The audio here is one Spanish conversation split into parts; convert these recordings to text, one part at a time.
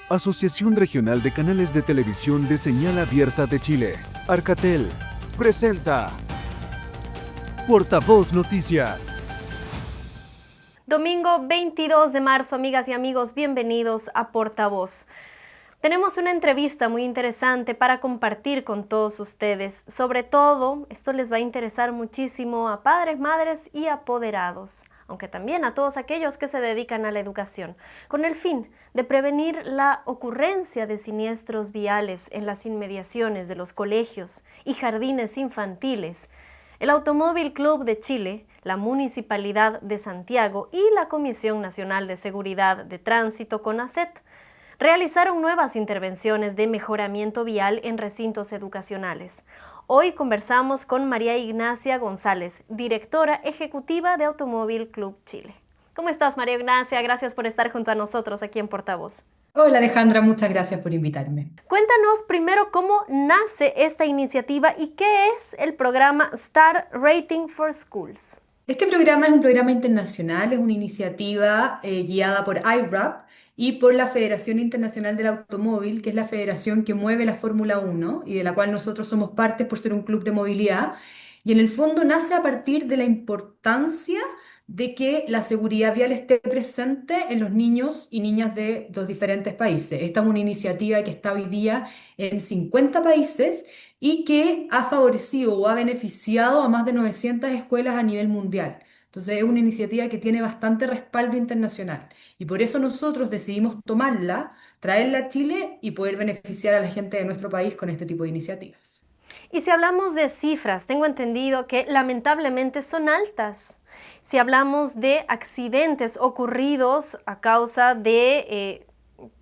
Asociación Regional de Canales de Televisión de Señal Abierta de Chile, Arcatel, presenta Portavoz Noticias. Domingo 22 de marzo, amigas y amigos, bienvenidos a Portavoz. Tenemos una entrevista muy interesante para compartir con todos ustedes. Sobre todo, esto les va a interesar muchísimo a padres, madres y apoderados, aunque también a todos aquellos que se dedican a la educación, con el fin de prevenir la ocurrencia de siniestros viales en las inmediaciones de los colegios y jardines infantiles. El Automóvil Club de Chile, la Municipalidad de Santiago y la Comisión Nacional de Seguridad de Tránsito, CONACET, realizaron nuevas intervenciones de mejoramiento vial en recintos educacionales. Hoy conversamos con María Ignacia González, directora ejecutiva de Automóvil Club Chile. ¿Cómo estás, María Ignacia? Gracias por estar junto a nosotros aquí en Portavoz. Hola Alejandra, muchas gracias por invitarme. Cuéntanos primero cómo nace esta iniciativa y qué es el programa Star Rating for Schools. Este programa es un programa internacional, es una iniciativa guiada por IRAP y por la Federación Internacional del Automóvil, que es la federación que mueve la Fórmula 1 y de la cual nosotros somos partes por ser un club de movilidad. Y en el fondo nace a partir de la importancia de que la seguridad vial esté presente en los niños y niñas de los diferentes países. Esta es una iniciativa que está hoy día en 50 países y que ha favorecido o ha beneficiado a más de 900 escuelas a nivel mundial. Entonces es una iniciativa que tiene bastante respaldo internacional y por eso nosotros decidimos tomarla, traerla a Chile y poder beneficiar a la gente de nuestro país con este tipo de iniciativas. Y si hablamos de cifras, tengo entendido que lamentablemente son altas. Si hablamos de accidentes ocurridos a causa de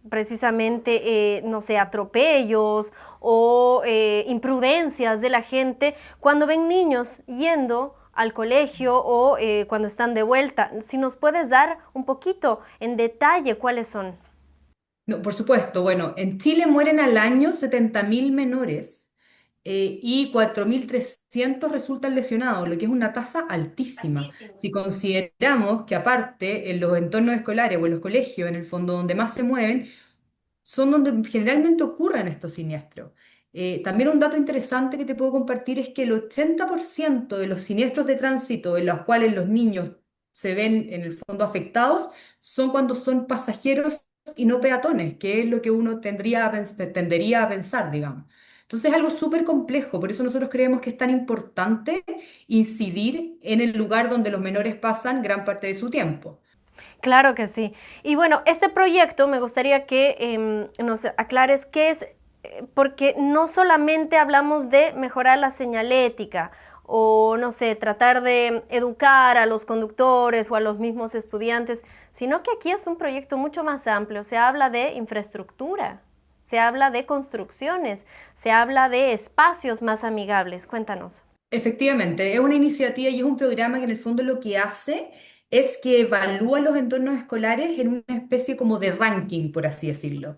precisamente, no sé, atropellos o imprudencias de la gente cuando ven niños yendo al colegio o cuando están de vuelta. Si nos puedes dar un poquito en detalle cuáles son. No, por supuesto, bueno, en Chile mueren al año 70.000 menores y 4.300 resultan lesionados, lo que es una tasa altísima. Si consideramos que aparte en los entornos escolares o en los colegios, en el fondo donde más se mueven, son donde generalmente ocurren estos siniestros. También un dato interesante que te puedo compartir es que el 80% de los siniestros de tránsito en los cuales los niños se ven en el fondo afectados son cuando son pasajeros y no peatones, que es lo que uno tendería a pensar, digamos. Entonces es algo súper complejo, por eso nosotros creemos que es tan importante incidir en el lugar donde los menores pasan gran parte de su tiempo. Claro que sí. Y bueno, este proyecto me gustaría que nos aclares qué es, porque no solamente hablamos de mejorar la señalética o, no sé, tratar de educar a los conductores o a los mismos estudiantes, sino que aquí es un proyecto mucho más amplio. Se habla de infraestructura, se habla de construcciones, se habla de espacios más amigables. Cuéntanos. Efectivamente, es una iniciativa y es un programa que en el fondo lo que hace es que evalúa los entornos escolares en una especie como de ranking, por así decirlo.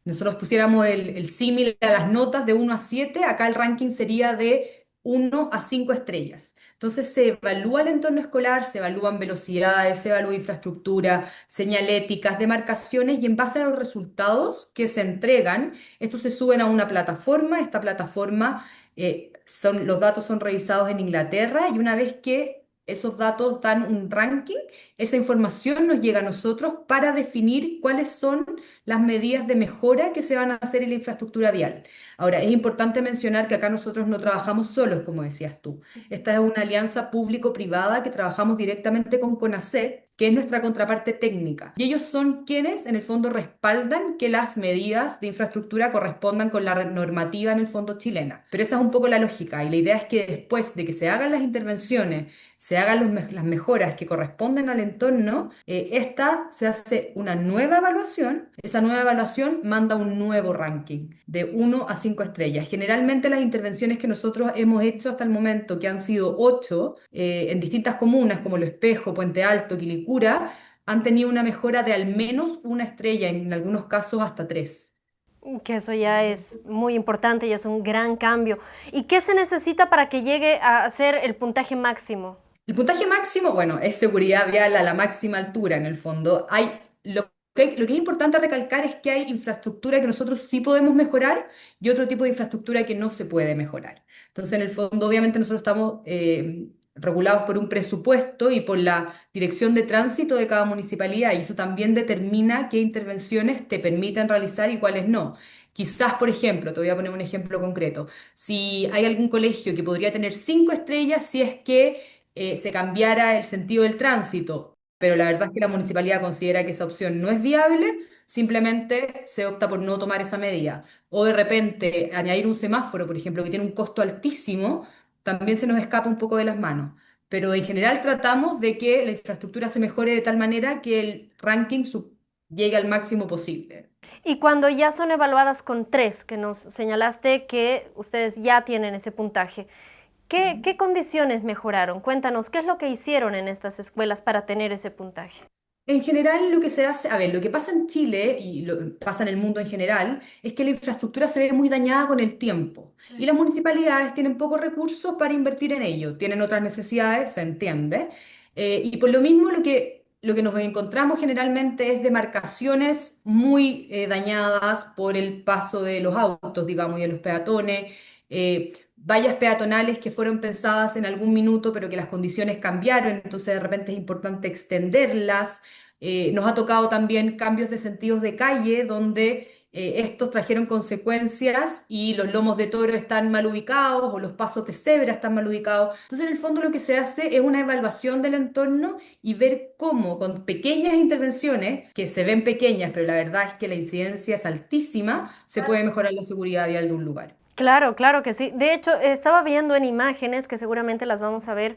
Nosotros pusiéramos el símil a las notas de 1 a 7, acá el ranking sería de 1 a 5 estrellas. Entonces se evalúa el entorno escolar, se evalúan velocidades, se evalúa infraestructura, señaléticas, demarcaciones y en base a los resultados que se entregan, estos se suben a una plataforma. Esta plataforma, los datos son revisados en Inglaterra y una vez que esos datos dan un ranking, esa información nos llega a nosotros para definir cuáles son las medidas de mejora que se van a hacer en la infraestructura vial. Ahora, es importante mencionar que acá nosotros no trabajamos solos, como decías tú. Esta es una alianza público-privada que trabajamos directamente con CONACET, que es nuestra contraparte técnica. Y ellos son quienes, en el fondo, respaldan que las medidas de infraestructura correspondan con la normativa, en el fondo, chilena. Pero esa es un poco la lógica, y la idea es que después de que se hagan las intervenciones, se hagan las mejoras que corresponden al entorno, esta se hace una nueva evaluación. Esa nueva evaluación manda un nuevo ranking de 1 a 5 estrellas. Generalmente las intervenciones que nosotros hemos hecho hasta el momento, que han sido 8, en distintas comunas como Lo Espejo, Puente Alto, Quilicura, han tenido una mejora de al menos 1 estrella, en algunos casos hasta 3. Que eso ya es muy importante y es un gran cambio. ¿Y qué se necesita para que llegue a ser el puntaje máximo? El puntaje máximo, bueno, es seguridad vial a la máxima altura en el fondo. Lo Lo que es importante recalcar es que hay infraestructura que nosotros sí podemos mejorar y otro tipo de infraestructura que no se puede mejorar. Entonces, en el fondo, obviamente nosotros estamos regulados por un presupuesto y por la dirección de tránsito de cada municipalidad y eso también determina qué intervenciones te permiten realizar y cuáles no. Quizás, por ejemplo, te voy a poner un ejemplo concreto, si hay algún colegio que podría tener 5 estrellas si es que se cambiara el sentido del tránsito, pero la verdad es que la municipalidad considera que esa opción no es viable, simplemente se opta por no tomar esa medida. O de repente añadir un semáforo, por ejemplo, que tiene un costo altísimo, también se nos escapa un poco de las manos. Pero en general tratamos de que la infraestructura se mejore de tal manera que el ranking llegue al máximo posible. Y cuando ya son evaluadas con 3, que nos señalaste que ustedes ya tienen ese puntaje, ¿qué condiciones mejoraron? Cuéntanos, ¿qué es lo que hicieron en estas escuelas para tener ese puntaje? En general, lo que se hace, a ver, lo que pasa en Chile y lo pasa en el mundo en general, es que la infraestructura se ve muy dañada con el tiempo. Y las municipalidades tienen pocos recursos para invertir en ello, tienen otras necesidades, se entiende. Y por lo mismo, lo que nos encontramos generalmente es demarcaciones muy dañadas por el paso de los autos, digamos, y de los peatones. Vallas peatonales que fueron pensadas en algún minuto, pero que las condiciones cambiaron, entonces de repente es importante extenderlas. Nos ha tocado también cambios de sentidos de calle donde estos trajeron consecuencias y los lomos de toro están mal ubicados o los pasos de cebra están mal ubicados. Entonces, en el fondo lo que se hace es una evaluación del entorno y ver cómo con pequeñas intervenciones, que se ven pequeñas, pero la verdad es que la incidencia es altísima, se puede mejorar la seguridad vial de un lugar. Claro, claro que sí. De hecho, estaba viendo en imágenes, que seguramente las vamos a ver,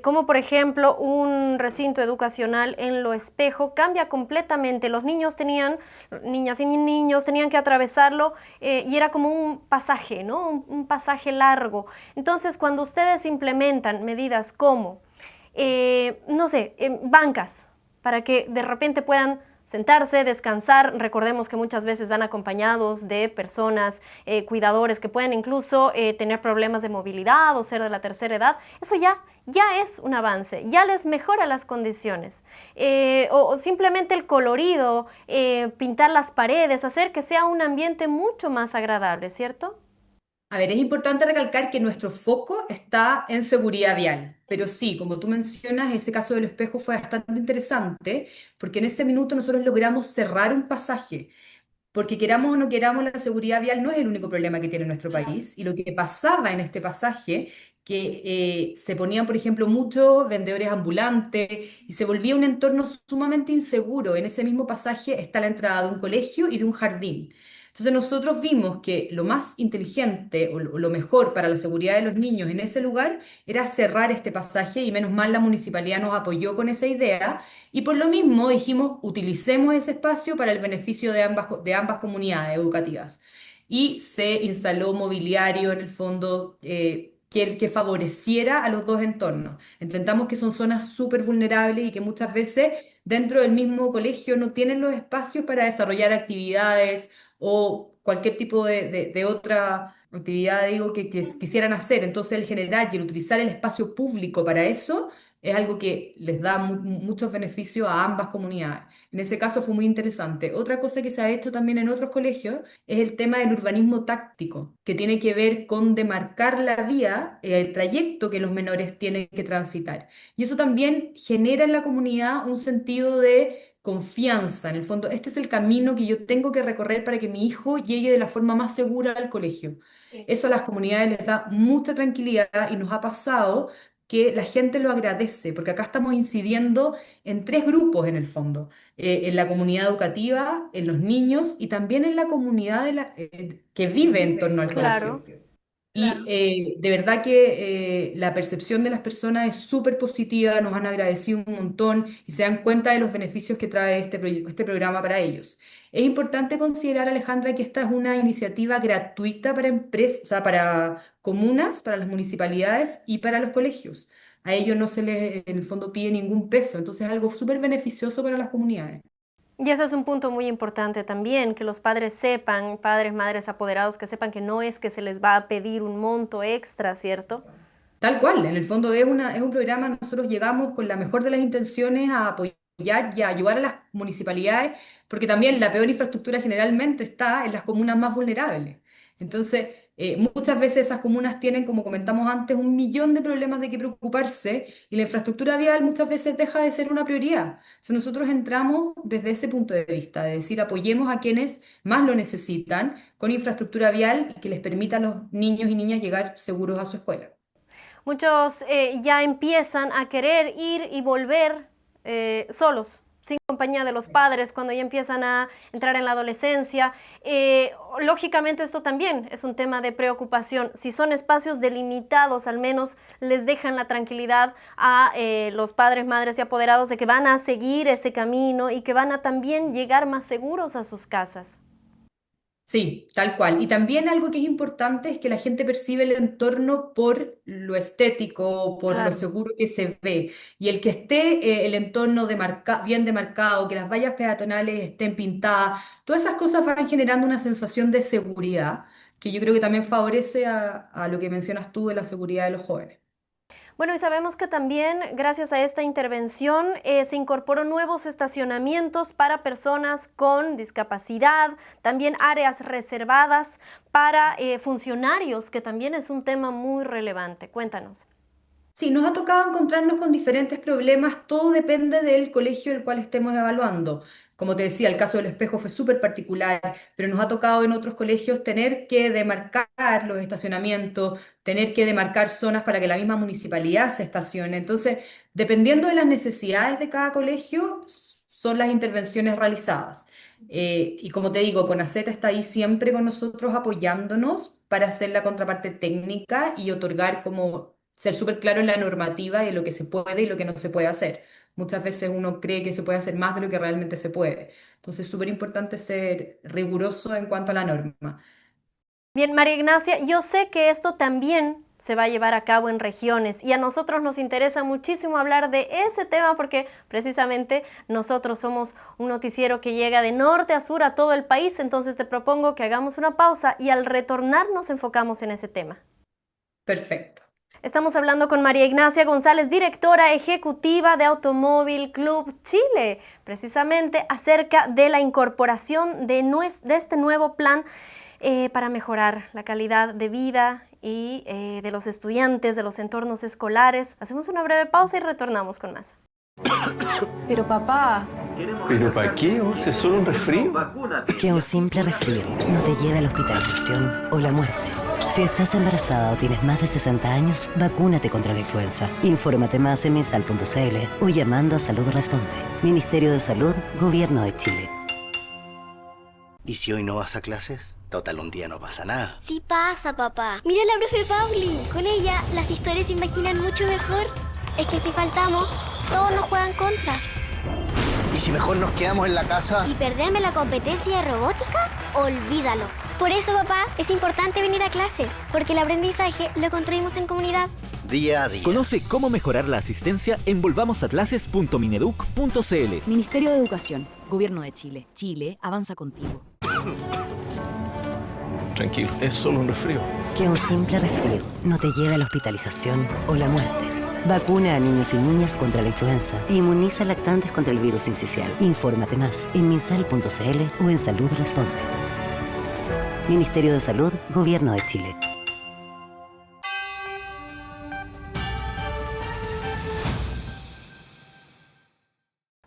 como por ejemplo un recinto educacional en Lo Espejo cambia completamente. Los niños tenían, niñas y niños tenían que atravesarlo y era como un pasaje, ¿no? Un pasaje largo. Entonces, cuando ustedes implementan medidas como, no sé, bancas, para que de repente puedan sentarse, descansar. Recordemos que muchas veces van acompañados de personas, cuidadores que pueden incluso tener problemas de movilidad o ser de la tercera edad. Eso ya es un avance, ya les mejora las condiciones. O simplemente el colorido, pintar las paredes, hacer que sea un ambiente mucho más agradable, ¿cierto? A ver, es importante recalcar que nuestro foco está en seguridad vial, pero sí, como tú mencionas, ese caso del espejo fue bastante interesante porque en ese minuto nosotros logramos cerrar un pasaje, porque queramos o no queramos, la seguridad vial no es el único problema que tiene nuestro país y lo que pasaba en este pasaje, que se ponían, por ejemplo, muchos vendedores ambulantes y se volvía un entorno sumamente inseguro. En ese mismo pasaje está la entrada de un colegio y de un jardín. Entonces nosotros vimos que lo más inteligente o lo mejor para la seguridad de los niños en ese lugar era cerrar este pasaje y menos mal la municipalidad nos apoyó con esa idea y por lo mismo dijimos utilicemos ese espacio para el beneficio de ambas comunidades educativas. Y se instaló mobiliario en el fondo que favoreciera a los dos entornos. Intentamos que son zonas súper vulnerables y que muchas veces dentro del mismo colegio no tienen los espacios para desarrollar actividades o cualquier tipo de otra actividad, digo, que quisieran hacer. Entonces, el generar y el utilizar el espacio público para eso es algo que les da muchos beneficios a ambas comunidades. En ese caso fue muy interesante. Otra cosa que se ha hecho también en otros colegios es el tema del urbanismo táctico, que tiene que ver con demarcar la vía, el trayecto que los menores tienen que transitar. Y eso también genera en la comunidad un sentido de confianza. En el fondo, este es el camino que yo tengo que recorrer para que mi hijo llegue de la forma más segura al colegio. Eso a las comunidades les da mucha tranquilidad y nos ha pasado que la gente lo agradece, porque acá estamos incidiendo en tres grupos en el fondo, en la comunidad educativa, en los niños y también en la comunidad que vive en torno al Claro. colegio. Y de verdad que la percepción de las personas es súper positiva, nos han agradecido un montón y se dan cuenta de los beneficios que trae este programa para ellos. Es importante considerar, Alejandra, que esta es una iniciativa gratuita para empresas, o sea, para comunas, para las municipalidades y para los colegios. A ellos no se les, en el fondo, pide ningún peso, entonces es algo súper beneficioso para las comunidades. Y ese es un punto muy importante también, que los padres sepan, padres, madres apoderados, que sepan que no es que se les va a pedir un monto extra, ¿cierto? Tal cual, en el fondo es un programa, nosotros llegamos con la mejor de las intenciones a apoyar apoyar y a ayudar a las municipalidades, porque también la peor infraestructura generalmente está en las comunas más vulnerables. Entonces, muchas veces esas comunas tienen, como comentamos antes, un millón de problemas de qué preocuparse y la infraestructura vial muchas veces deja de ser una prioridad. Entonces, nosotros entramos desde ese punto de vista, de decir, apoyemos a quienes más lo necesitan con infraestructura vial y que les permita a los niños y niñas llegar seguros a su escuela. Muchos ya empiezan a querer ir y volver solos, sin compañía de los padres, cuando ya empiezan a entrar en la adolescencia. Lógicamente esto también es un tema de preocupación. Si son espacios delimitados, al menos les dejan la tranquilidad a los padres, madres y apoderados de que van a seguir ese camino y que van a también llegar más seguros a sus casas. Sí, tal cual. Y también algo que es importante es que la gente percibe el entorno por lo estético, por lo Claro. seguro que se ve. Y el que esté el entorno bien demarcado, que las vallas peatonales estén pintadas, todas esas cosas van generando una sensación de seguridad, que yo creo que también favorece a lo que mencionas tú de la seguridad de los jóvenes. Bueno, y sabemos que también, gracias a esta intervención, se incorporó nuevos estacionamientos para personas con discapacidad, también áreas reservadas para funcionarios, que también es un tema muy relevante. Cuéntanos. Sí, nos ha tocado encontrarnos con diferentes problemas, todo depende del colegio el cual estemos evaluando. Como te decía, el caso del espejo fue súper particular, pero nos ha tocado en otros colegios tener que demarcar los estacionamientos, tener que demarcar zonas para que la misma municipalidad se estacione. Entonces, dependiendo de las necesidades de cada colegio, son las intervenciones realizadas. Y como te digo, CONACET está ahí siempre con nosotros apoyándonos para hacer la contraparte técnica y otorgar como ser súper claro en la normativa y en lo que se puede y lo que no se puede hacer. Muchas veces uno cree que se puede hacer más de lo que realmente se puede. Entonces es súper importante ser riguroso en cuanto a la norma. Bien, María Ignacia, yo sé que esto también se va a llevar a cabo en regiones y a nosotros nos interesa muchísimo hablar de ese tema porque precisamente nosotros somos un noticiero que llega de norte a sur a todo el país, entonces te propongo que hagamos una pausa y al retornar nos enfocamos en ese tema. Perfecto. Estamos hablando con María Ignacia González, directora ejecutiva de Automóvil Club Chile, precisamente acerca de la incorporación de este nuevo plan para mejorar la calidad de vida y de los estudiantes, de los entornos escolares. Hacemos una breve pausa y retornamos con más. Pero papá, ¿Pero para qué? ¿Oh? Si es solo un resfrío. Que un simple resfrío no te lleve a la hospitalización o la muerte. Si estás embarazada o tienes más de 60 años, vacúnate contra la influenza. Infórmate más en minsal.cl o llamando a Salud Responde. Ministerio de Salud, Gobierno de Chile. ¿Y si hoy no vas a clases? Total, un día no pasa nada. Sí pasa, papá. Mira a la profe Pauli. Con ella, las historias se imaginan mucho mejor. Es que si faltamos, todos nos juegan contra. ¿Y si mejor nos quedamos en la casa? ¿Y perderme la competencia de robótica? Olvídalo. Por eso, papá, es importante venir a clases, porque el aprendizaje lo construimos en comunidad. Día a día. Conoce cómo mejorar la asistencia en volvamosaclases.mineduc.cl. Ministerio de Educación, Gobierno de Chile. Chile avanza contigo. Tranquilo, es solo un resfrío. Que un simple resfrío no te lleve a la hospitalización o la muerte. Vacuna a niños y niñas contra la influenza e inmuniza a lactantes contra el virus sincicial. Infórmate más en minsal.cl o en Salud Responde. Ministerio de Salud, Gobierno de Chile.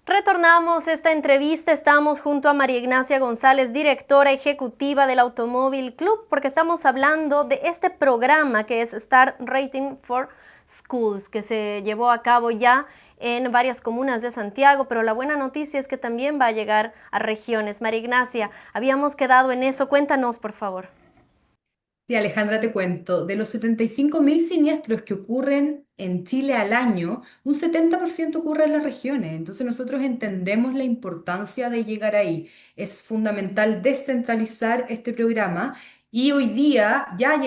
Retornamos esta entrevista, estamos junto a María Ignacia González, directora ejecutiva del Automóvil Club, porque estamos hablando de este programa que es Star Rating for Schools, que se llevó a cabo ya en varias comunas de Santiago, pero la buena noticia es que también va a llegar a regiones. María Ignacia, habíamos quedado en eso, cuéntanos por favor. Sí, Alejandra, te cuento, de los 75.000 siniestros que ocurren en Chile al año, un 70% ocurre en las regiones. Entonces nosotros entendemos la importancia de llegar ahí. Es fundamental descentralizar este programa y hoy día ya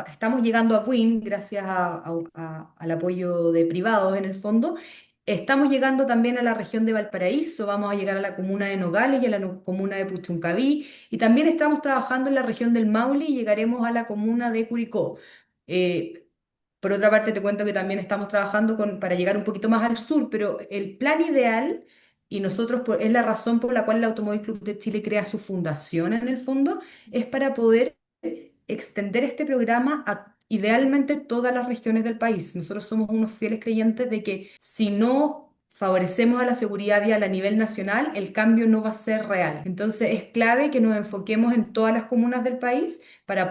estamos llegando a Buin gracias al apoyo de privados en el fondo. Estamos llegando también a la región de Valparaíso, vamos a llegar a la comuna de Nogales y a la comuna de Puchuncaví, y también estamos trabajando en la región del Maule y llegaremos a la comuna de Curicó. Por otra parte, te cuento que también estamos trabajando para llegar un poquito más al sur, pero el plan ideal y nosotros, es la razón por la cual el Automóvil Club de Chile crea su fundación en el fondo, es para poder extender este programa a idealmente todas las regiones del país. Nosotros somos unos fieles creyentes de que si no favorecemos a la seguridad vial a nivel nacional, el cambio no va a ser real. Entonces es clave que nos enfoquemos en todas las comunas del país para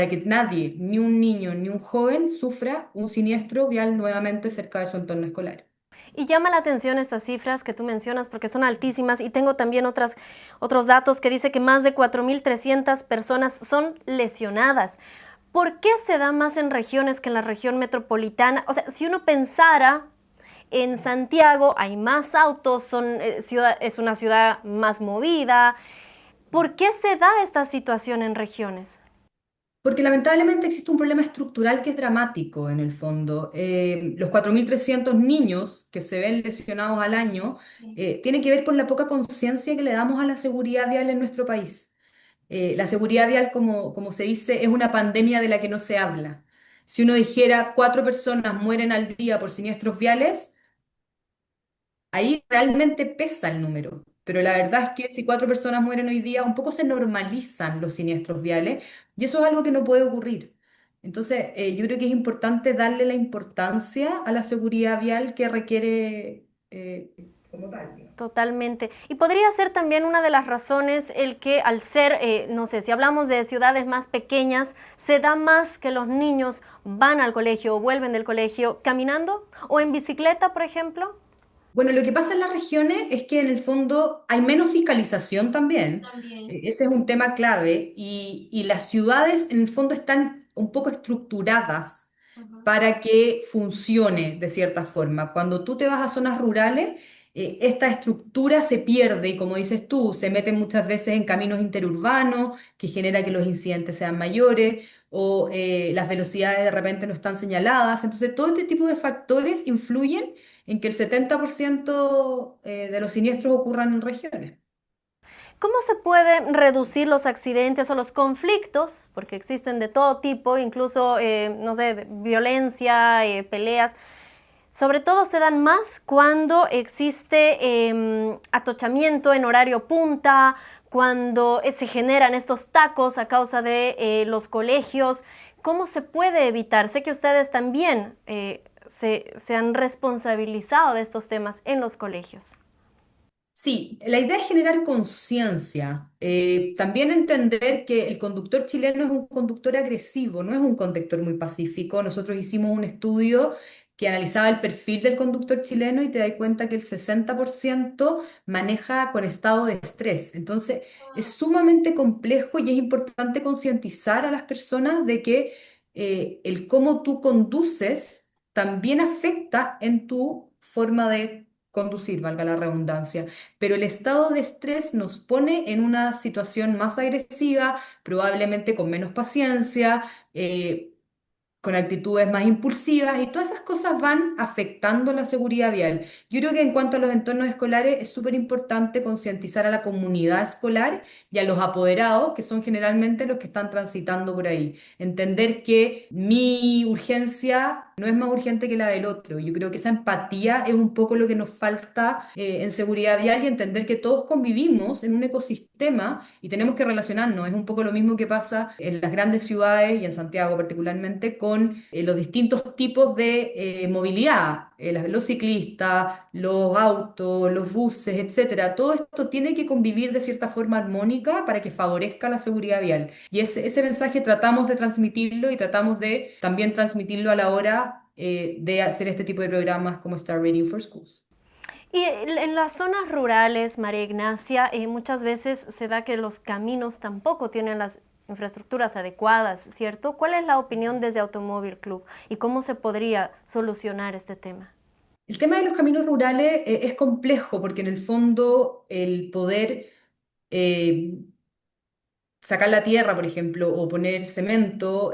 que nadie, ni un niño ni un joven, sufra un siniestro vial nuevamente cerca de su entorno escolar. Y llama la atención estas cifras que tú mencionas porque son altísimas y tengo también otros datos que dice que más de 4.300 personas son lesionadas. ¿Por qué se da más en regiones que en la región metropolitana? O sea, si uno pensara en Santiago, hay más autos, es una ciudad más movida. ¿Por qué se da esta situación en regiones? Porque lamentablemente existe un problema estructural que es dramático en el fondo. Los 4.300 niños que se ven lesionados al año tiene que ver con la poca conciencia que le damos a la seguridad vial en nuestro país. La seguridad vial, como se dice, es una pandemia de la que no se habla. Si uno dijera 4 personas mueren al día por siniestros viales, ahí realmente pesa el número. Pero la verdad es que si 4 personas mueren hoy día, un poco se normalizan los siniestros viales y eso es algo que no puede ocurrir. Entonces, yo creo que es importante darle la importancia a la seguridad vial que requiere como tal, digamos. Totalmente. Y podría ser también una de las razones el que al ser, no sé, si hablamos de ciudades más pequeñas, se da más que los niños van al colegio o vuelven del colegio caminando o en bicicleta, por ejemplo. Bueno, lo que pasa en las regiones es que en el fondo hay menos fiscalización también. Ese es un tema clave y las ciudades en el fondo están un poco estructuradas para que funcione de cierta forma. Cuando tú te vas a zonas rurales, esta estructura se pierde y como dices tú, se meten muchas veces en caminos interurbanos que genera que los incidentes sean mayores o las velocidades de repente no están señaladas. Entonces, todo este tipo de factores influyen en que el 70% de los siniestros ocurran en regiones. ¿Cómo se pueden reducir los accidentes o los conflictos? Porque existen de todo tipo, incluso, no sé, violencia, peleas. Sobre todo se dan más cuando existe atochamiento en horario punta, cuando se generan estos tacos a causa de los colegios. ¿Cómo se puede evitar? Sé que ustedes también se han responsabilizado de estos temas en los colegios. Sí, la idea es generar conciencia. También entender que el conductor chileno es un conductor agresivo, no es un conductor muy pacífico. Nosotros hicimos un estudio que analizaba el perfil del conductor chileno y te das cuenta que el 60% maneja con estado de estrés. Entonces, es sumamente complejo y es importante concientizar a las personas de que el cómo tú conduces también afecta en tu forma de conducir, valga la redundancia, pero el estado de estrés nos pone en una situación más agresiva, probablemente con menos paciencia, con actitudes más impulsivas y todas esas cosas van afectando la seguridad vial. Yo creo que en cuanto a los entornos escolares es súper importante concientizar a la comunidad escolar y a los apoderados, que son generalmente los que están transitando por ahí. Entender que mi urgencia no es más urgente que la del otro. Yo creo que esa empatía es un poco lo que nos falta en seguridad vial y entender que todos convivimos en un ecosistema y tenemos que relacionarnos. Es un poco lo mismo que pasa en las grandes ciudades y en Santiago particularmente con los distintos tipos de movilidad, los ciclistas, los autos, los buses, etcétera. Todo esto tiene que convivir de cierta forma armónica para que favorezca la seguridad vial. Y ese mensaje tratamos de transmitirlo y tratamos de también transmitirlo a la hora de hacer este tipo de programas como Star Rating for Schools. Y en las zonas rurales, María Ignacia, muchas veces se da que los caminos tampoco tienen las infraestructuras adecuadas, ¿cierto? ¿Cuál es la opinión desde Automóvil Club y cómo se podría solucionar este tema? El tema de los caminos rurales es complejo porque en el fondo el poder sacar la tierra, por ejemplo, o poner cemento,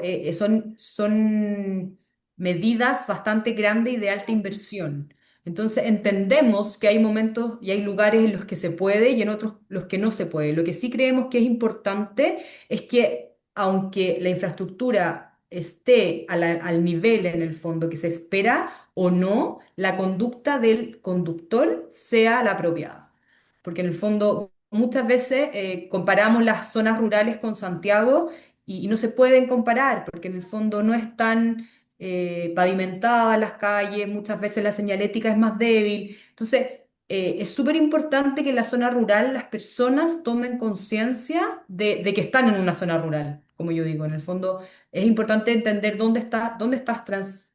son medidas bastante grandes y de alta inversión. Entonces entendemos que hay momentos y hay lugares en los que se puede y en otros los que no se puede. Lo que sí creemos que es importante es que aunque la infraestructura esté al nivel en el fondo que se espera o no, la conducta del conductor sea la apropiada. porque en el fondo muchas veces comparamos las zonas rurales con Santiago y no se pueden comparar, porque en el fondo no están pavimentadas las calles, muchas veces la señalética es más débil. Entonces, es súper importante que en la zona rural las personas tomen conciencia de que están en una zona rural, como yo digo. En el fondo, es importante entender dónde estás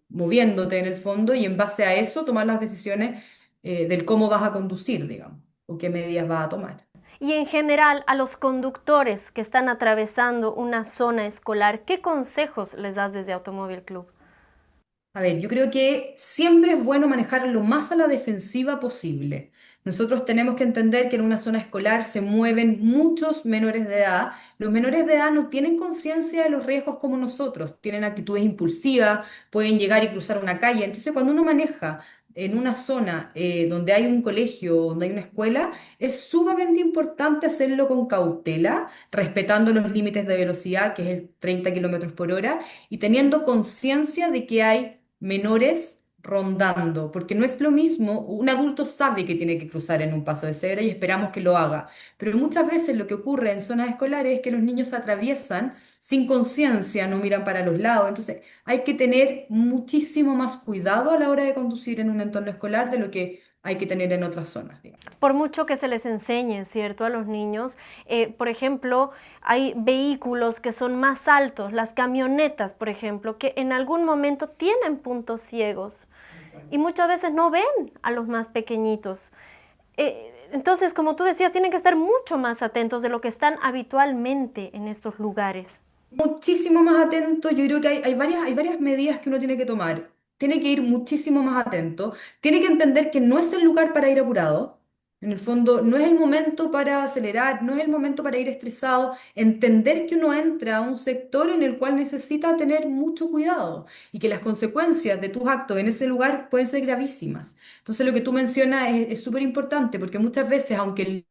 moviéndote en el fondo y en base a eso tomar las decisiones del cómo vas a conducir, digamos, o qué medidas vas a tomar. Y en general, a los conductores que están atravesando una zona escolar, ¿qué consejos les das desde Automóvil Club? A ver, yo creo que siempre es bueno manejar lo más a la defensiva posible. Nosotros tenemos que entender que en una zona escolar se mueven muchos menores de edad. Los menores de edad no tienen conciencia de los riesgos como nosotros, tienen actitudes impulsivas, pueden llegar y cruzar una calle. Entonces, cuando uno maneja en una zona donde hay un colegio, donde hay una escuela, es sumamente importante hacerlo con cautela, respetando los límites de velocidad, que es el 30 kilómetros por hora, y teniendo conciencia de que hay menores rondando, porque no es lo mismo, un adulto sabe que tiene que cruzar en un paso de cebra y esperamos que lo haga, pero muchas veces lo que ocurre en zonas escolares es que los niños atraviesan sin conciencia, no miran para los lados, entonces hay que tener muchísimo más cuidado a la hora de conducir en un entorno escolar de lo que hay que tener en otras zonas, digamos. Por mucho que se les enseñe, ¿cierto?, a los niños, por ejemplo, hay vehículos que son más altos, las camionetas, por ejemplo, que en algún momento tienen puntos ciegos y muchas veces no ven a los más pequeñitos. Entonces, como tú decías, tienen que estar mucho más atentos de lo que están habitualmente en estos lugares. Muchísimo más atento, yo creo que hay varias medidas que uno tiene que tomar. Tiene que ir muchísimo más atento, tiene que entender que no es el lugar para ir apurado, en el fondo no es el momento para acelerar, no es el momento para ir estresado, entender que uno entra a un sector en el cual necesita tener mucho cuidado y que las consecuencias de tus actos en ese lugar pueden ser gravísimas. Entonces lo que tú mencionas es súper importante porque muchas veces, aunque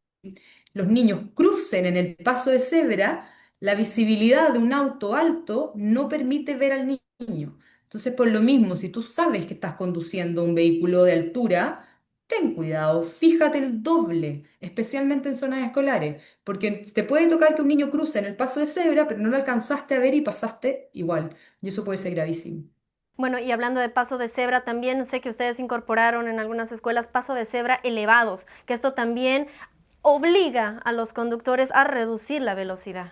los niños crucen en el paso de cebra, la visibilidad de un auto alto no permite ver al niño. Entonces, por lo mismo, si tú sabes que estás conduciendo un vehículo de altura, ten cuidado, fíjate el doble, especialmente en zonas escolares, porque te puede tocar que un niño cruce en el paso de cebra, pero no lo alcanzaste a ver y pasaste igual, y eso puede ser gravísimo. Bueno, y hablando de paso de cebra, también sé que ustedes incorporaron en algunas escuelas paso de cebra elevados, que esto también obliga a los conductores a reducir la velocidad.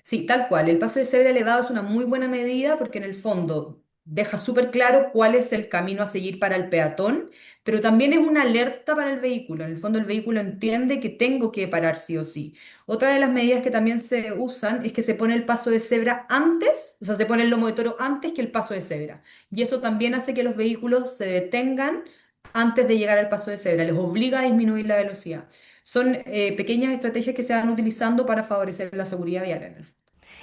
Sí, tal cual. El paso de cebra elevado es una muy buena medida porque en el fondo deja súper claro cuál es el camino a seguir para el peatón, pero también es una alerta para el vehículo. En el fondo el vehículo entiende que tengo que parar sí o sí. Otra de las medidas que también se usan es que se pone el paso de cebra antes, o sea, se pone el lomo de toro antes que el paso de cebra. Y eso también hace que los vehículos se detengan antes de llegar al paso de cebra, les obliga a disminuir la velocidad. Son pequeñas estrategias que se van utilizando para favorecer la seguridad vial en el.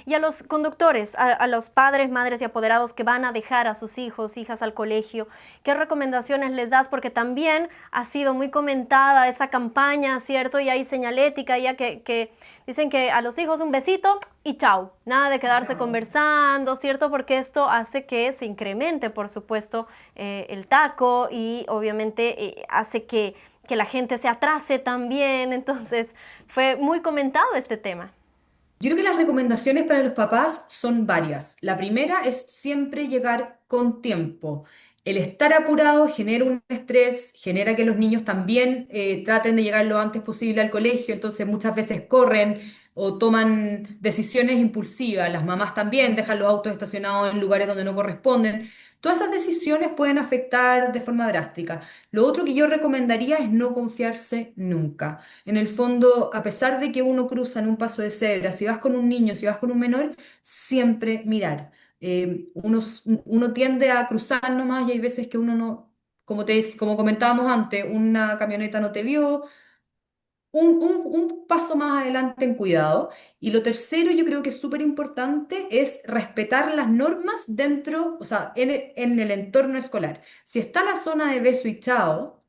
Y a los conductores, a los padres, madres y apoderados que van a dejar a sus hijos, hijas al colegio, ¿qué recomendaciones les das? Porque también ha sido muy comentada esta campaña, ¿cierto? Y hay señalética ya que dicen que a los hijos un besito y chau, nada de quedarse conversando, ¿cierto? Porque esto hace que se incremente, por supuesto, el taco y obviamente hace que la gente se atrase también. Entonces, fue muy comentado este tema. Yo creo que las recomendaciones para los papás son varias. La primera es siempre llegar con tiempo. El estar apurado genera un estrés, genera que los niños también traten de llegar lo antes posible al colegio, entonces muchas veces corren o toman decisiones impulsivas. Las mamás también dejan los autos estacionados en lugares donde no corresponden. Todas esas decisiones pueden afectar de forma drástica. Lo otro que yo recomendaría es no confiarse nunca. En el fondo, a pesar de que uno cruza en un paso de cebra, si vas con un niño, si vas con un menor, siempre mirar. Uno tiende a cruzar nomás y hay veces que uno no, como comentábamos antes, una camioneta no te vio, un paso más adelante en cuidado. Y lo tercero, yo creo que es súper importante, es respetar las normas dentro, o sea, en el entorno escolar. Si está la zona de beso y chao,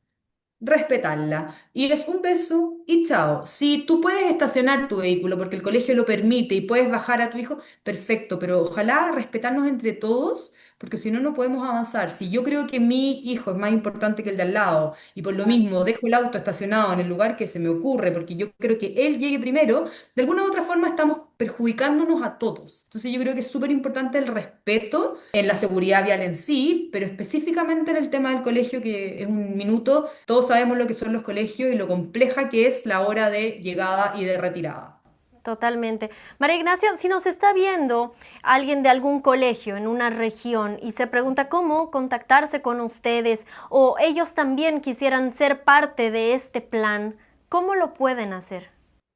respetarla. Y es un beso y chao. Si tú puedes estacionar tu vehículo porque el colegio lo permite y puedes bajar a tu hijo, perfecto, pero ojalá respetarnos entre todos, porque si no, no podemos avanzar. Si yo creo que mi hijo es más importante que el de al lado y por lo mismo dejo el auto estacionado en el lugar que se me ocurre porque yo creo que él llegue primero, de alguna u otra forma estamos perjudicándonos a todos. Entonces yo creo que es súper importante el respeto en la seguridad vial en sí, pero específicamente en el tema del colegio, que es un minuto, todos sabemos lo que son los colegios y lo compleja que es la hora de llegada y de retirada. Totalmente. María Ignacia, si nos está viendo alguien de algún colegio en una región y se pregunta cómo contactarse con ustedes o ellos también quisieran ser parte de este plan, ¿cómo lo pueden hacer?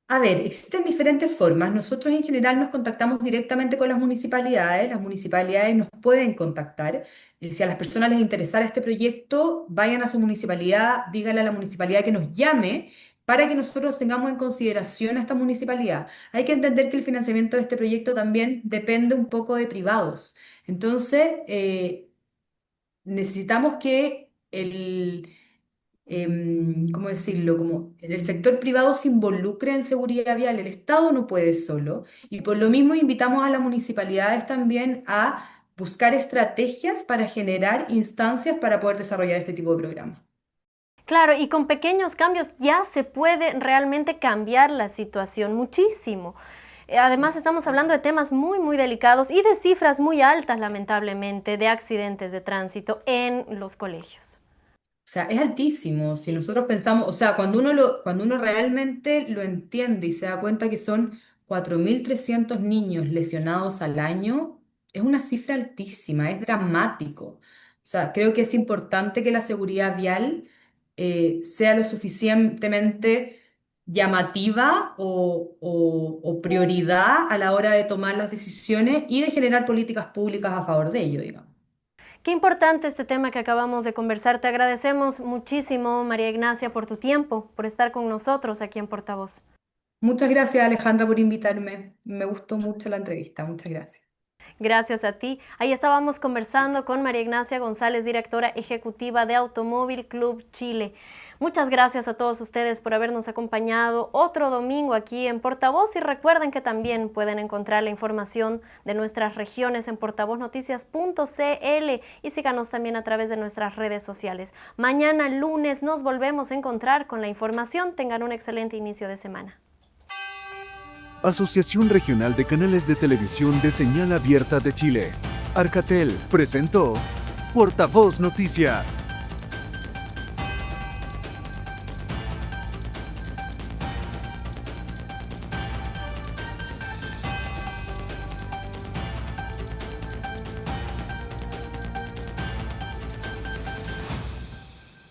A ver, existen diferentes formas. Nosotros en general nos contactamos directamente con las municipalidades nos pueden contactar. Si a las personas les interesara este proyecto, vayan a su municipalidad, díganle a la municipalidad que nos llame para que nosotros tengamos en consideración a esta municipalidad. Hay que entender que el financiamiento de este proyecto también depende un poco de privados. Entonces, necesitamos que ¿cómo decirlo? Como el sector privado se involucre en seguridad vial, el Estado no puede solo, y por lo mismo invitamos a las municipalidades también a buscar estrategias para generar instancias para poder desarrollar este tipo de programas. Claro, y con pequeños cambios ya se puede realmente cambiar la situación muchísimo. Además, estamos hablando de temas muy, muy delicados y de cifras muy altas, lamentablemente, de accidentes de tránsito en los colegios. O sea, es altísimo. Si nosotros pensamos, o sea, cuando uno realmente lo entiende y se da cuenta que son 4.300 niños lesionados al año, es una cifra altísima, es dramático. O sea, creo que es importante que la seguridad vial sea lo suficientemente llamativa o prioridad a la hora de tomar las decisiones y de generar políticas públicas a favor de ello, digamos. Qué importante este tema que acabamos de conversar. Te agradecemos muchísimo, María Ignacia, por tu tiempo, por estar con nosotros aquí en Portavoz. Muchas gracias, Alejandra, por invitarme. Me gustó mucho la entrevista. Muchas gracias. Gracias a ti. Ahí estábamos conversando con María Ignacia González, directora ejecutiva de Automóvil Club Chile. Muchas gracias a todos ustedes por habernos acompañado otro domingo aquí en Portavoz y recuerden que también pueden encontrar la información de nuestras regiones en portavoznoticias.cl y síganos también a través de nuestras redes sociales. Mañana lunes nos volvemos a encontrar con la información. Tengan un excelente inicio de semana. Asociación Regional de Canales de Televisión de Señal Abierta de Chile. Arcatel presentó Portavoz Noticias.